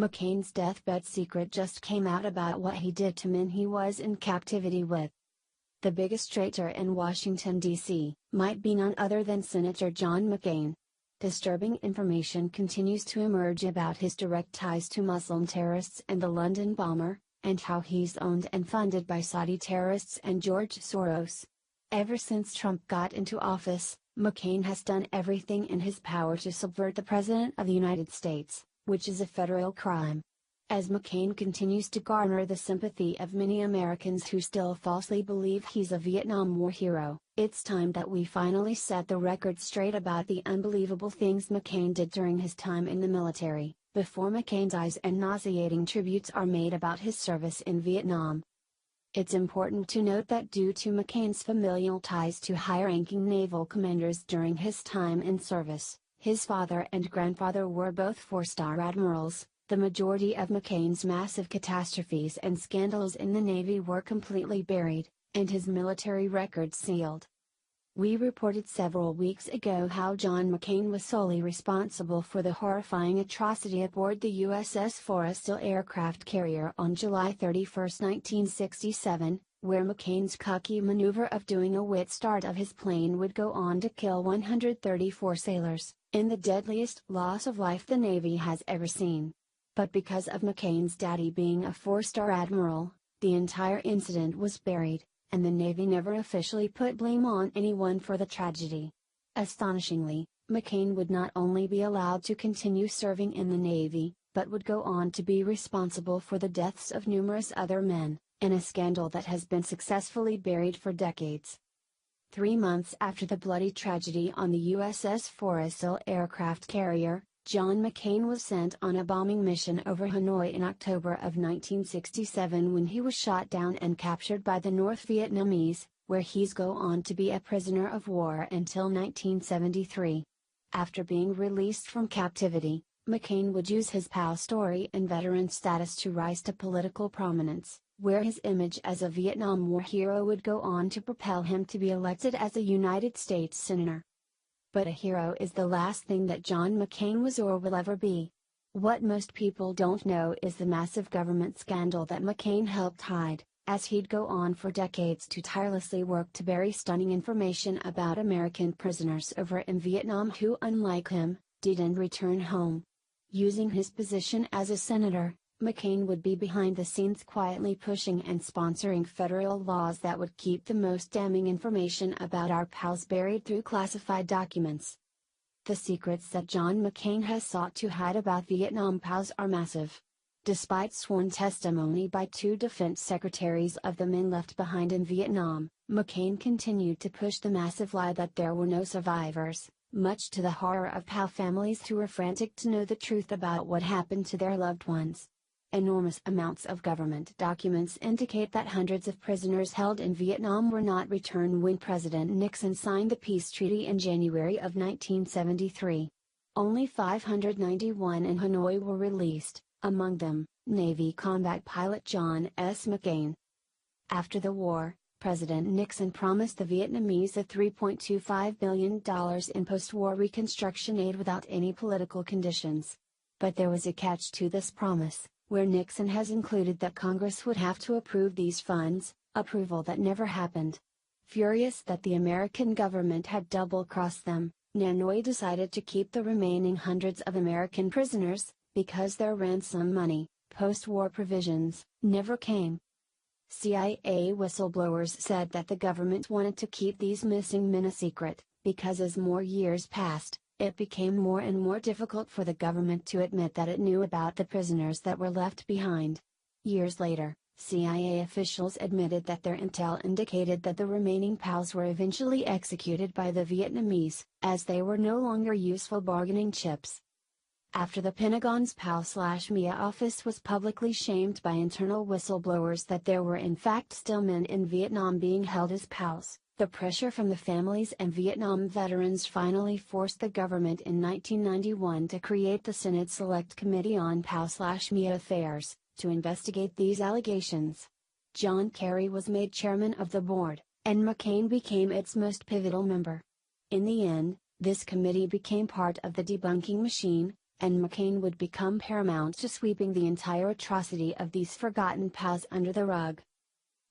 McCain's deathbed secret just came out about what he did to men he was in captivity with. The biggest traitor in Washington, D.C., might be none other than Senator John McCain. Disturbing information continues to emerge about his direct ties to Muslim terrorists and the London bomber, and how he's owned and funded by Saudi terrorists and George Soros. Ever since Trump got into office, McCain has done everything in his power to subvert the President of the United States, which is a federal crime. As McCain continues to garner the sympathy of many Americans who still falsely believe he's a Vietnam War hero, it's time that we finally set the record straight about the unbelievable things McCain did during his time in the military, before McCain dies and nauseating tributes are made about his service in Vietnam. It's important to note that due to McCain's familial ties to high-ranking naval commanders during his time in service, his father and grandfather were both four-star admirals. The majority of McCain's massive catastrophes and scandals in the Navy were completely buried, and his military record sealed. We reported several weeks ago how John McCain was solely responsible for the horrifying atrocity aboard the USS Forrestal Hill aircraft carrier on July 31, 1967, where McCain's cocky maneuver of doing a wit start of his plane would go on to kill 134 sailors, in the deadliest loss of life the Navy has ever seen. But because of McCain's daddy being a four-star admiral, the entire incident was buried, and the Navy never officially put blame on anyone for the tragedy. Astonishingly, McCain would not only be allowed to continue serving in the Navy, but would go on to be responsible for the deaths of numerous other men, in a scandal that has been successfully buried for decades. 3 months after the bloody tragedy on the USS Forrestal Hill aircraft carrier, John McCain was sent on a bombing mission over Hanoi in October of 1967 when he was shot down and captured by the North Vietnamese, where he's go on to be a prisoner of war until 1973. After being released from captivity, McCain would use his POW story and veteran status to rise to political prominence, where his image as a Vietnam War hero would go on to propel him to be elected as a United States Senator. But a hero is the last thing that John McCain was or will ever be. What most people don't know is the massive government scandal that McCain helped hide, as he'd go on for decades to tirelessly work to bury stunning information about American prisoners over in Vietnam who, unlike him, didn't return home. Using his position as a senator, McCain would be behind the scenes quietly pushing and sponsoring federal laws that would keep the most damning information about our pals buried through classified documents. The secrets that John McCain has sought to hide about Vietnam pals are massive. Despite sworn testimony by 2 defense secretaries of the men left behind in Vietnam, McCain continued to push the massive lie that there were no survivors, much to the horror of POW families who were frantic to know the truth about what happened to their loved ones. Enormous amounts of government documents indicate that hundreds of prisoners held in Vietnam were not returned when President Nixon signed the peace treaty in January of 1973. Only 591 in Hanoi were released, among them, Navy combat pilot John S. McCain. After the war, President Nixon promised the Vietnamese a $3.25 billion in post-war reconstruction aid without any political conditions. But there was a catch to this promise, where Nixon has included that Congress would have to approve these funds, approval that never happened. Furious that the American government had double-crossed them, Hanoi decided to keep the remaining hundreds of American prisoners, because their ransom money, post-war provisions, never came. CIA whistleblowers said that the government wanted to keep these missing men a secret, because as more years passed, it became more and more difficult for the government to admit that it knew about the prisoners that were left behind. Years later, CIA officials admitted that their intel indicated that the remaining POWs were eventually executed by the Vietnamese, as they were no longer useful bargaining chips. After the Pentagon's POW/MIA office was publicly shamed by internal whistleblowers that there were in fact still men in Vietnam being held as POWs, the pressure from the families and Vietnam veterans finally forced the government in 1991 to create the Senate Select Committee on POW/MIA Affairs, to investigate these allegations. John Kerry was made chairman of the board, and McCain became its most pivotal member. In the end, this committee became part of the debunking machine, and McCain would become paramount to sweeping the entire atrocity of these forgotten POWs under the rug.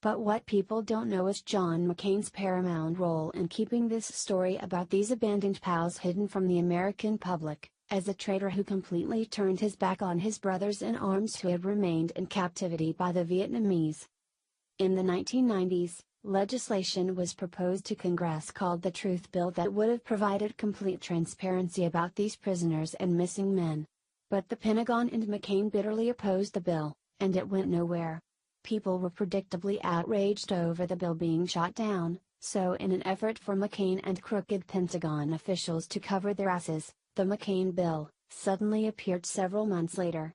But what people don't know is John McCain's paramount role in keeping this story about these abandoned POWs hidden from the American public, as a traitor who completely turned his back on his brothers in arms who had remained in captivity by the Vietnamese. In the 1990s, legislation was proposed to Congress called the Truth Bill that would have provided complete transparency about these prisoners and missing men. But the Pentagon and McCain bitterly opposed the bill, and it went nowhere. People were predictably outraged over the bill being shot down, so in an effort for McCain and crooked Pentagon officials to cover their asses, the McCain bill suddenly appeared several months later.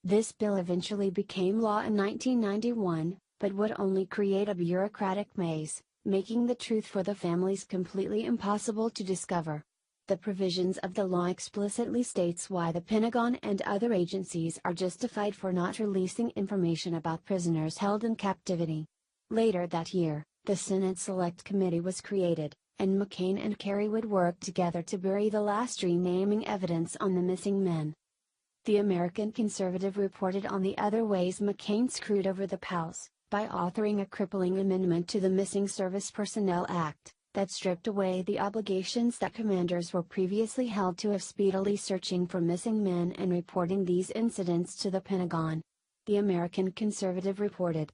This bill eventually became law in 1991, but would only create a bureaucratic maze, making the truth for the families completely impossible to discover. The provisions of the law explicitly states why the Pentagon and other agencies are justified for not releasing information about prisoners held in captivity. Later that year, the Senate Select Committee was created, and McCain and Kerry would work together to bury the last remaining evidence on the missing men. The American Conservative reported on the other ways McCain screwed over the POWs, by authoring a crippling amendment to the Missing Service Personnel Act, that stripped away the obligations that commanders were previously held to of speedily searching for missing men and reporting these incidents to the Pentagon. The American Conservative reported.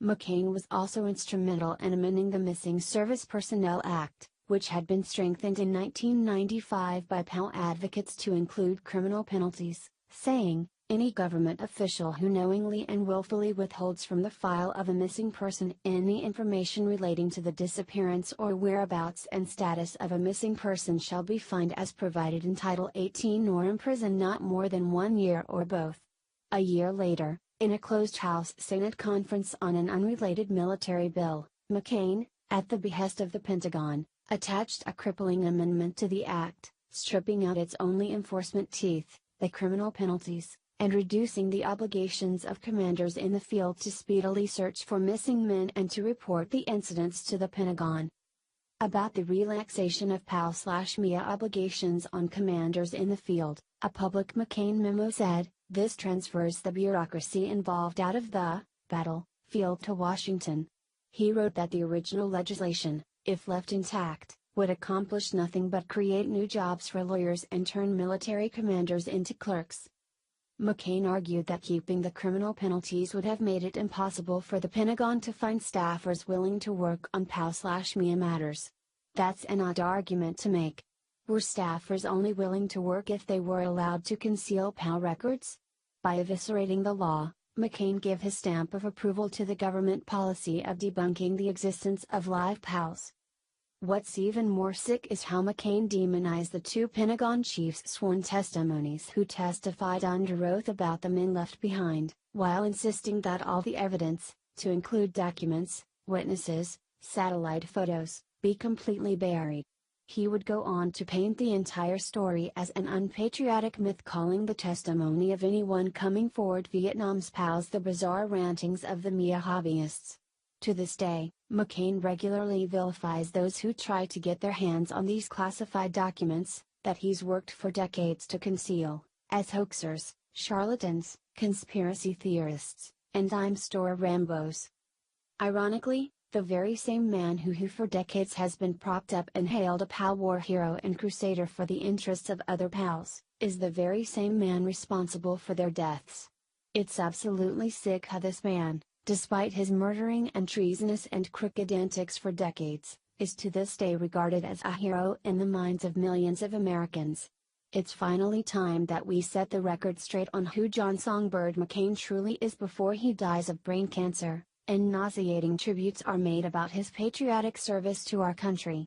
McCain was also instrumental in amending the Missing Service Personnel Act, which had been strengthened in 1995 by POW advocates to include criminal penalties, saying, "Any government official who knowingly and willfully withholds from the file of a missing person any information relating to the disappearance or whereabouts and status of a missing person shall be fined as provided in Title 18 or imprisoned not more than 1 year or both." A year later, in a closed House Senate conference on an unrelated military bill, McCain, at the behest of the Pentagon, attached a crippling amendment to the act, stripping out its only enforcement teeth, the criminal penalties, and reducing the obligations of commanders in the field to speedily search for missing men and to report the incidents to the Pentagon. About the relaxation of POW/MIA obligations on commanders in the field, a public McCain memo said, "This transfers the bureaucracy involved out of the battlefield to Washington." He wrote that the original legislation, if left intact, would accomplish nothing but create new jobs for lawyers and turn military commanders into clerks. McCain argued that keeping the criminal penalties would have made it impossible for the Pentagon to find staffers willing to work on POW/MIA matters. That's an odd argument to make. Were staffers only willing to work if they were allowed to conceal POW records? By eviscerating the law, McCain gave his stamp of approval to the government policy of debunking the existence of live POWs. What's even more sick is how McCain demonized the two Pentagon chiefs' sworn testimonies who testified under oath about the men left behind, while insisting that all the evidence, to include documents, witnesses, satellite photos, be completely buried. He would go on to paint the entire story as an unpatriotic myth, calling the testimony of anyone coming forward Vietnam's POWs the bizarre rantings of the MIA hobbyists. To this day, McCain regularly vilifies those who try to get their hands on these classified documents, that he's worked for decades to conceal, as hoaxers, charlatans, conspiracy theorists, and dime store Rambos. Ironically, the very same man who for decades has been propped up and hailed a POW war hero and crusader for the interests of other POWs, is the very same man responsible for their deaths. It's absolutely sick how this man, despite his murdering and treasonous and crooked antics for decades, is to this day regarded as a hero in the minds of millions of Americans. It's finally time that we set the record straight on who John Songbird McCain truly is before he dies of brain cancer, and nauseating tributes are made about his patriotic service to our country.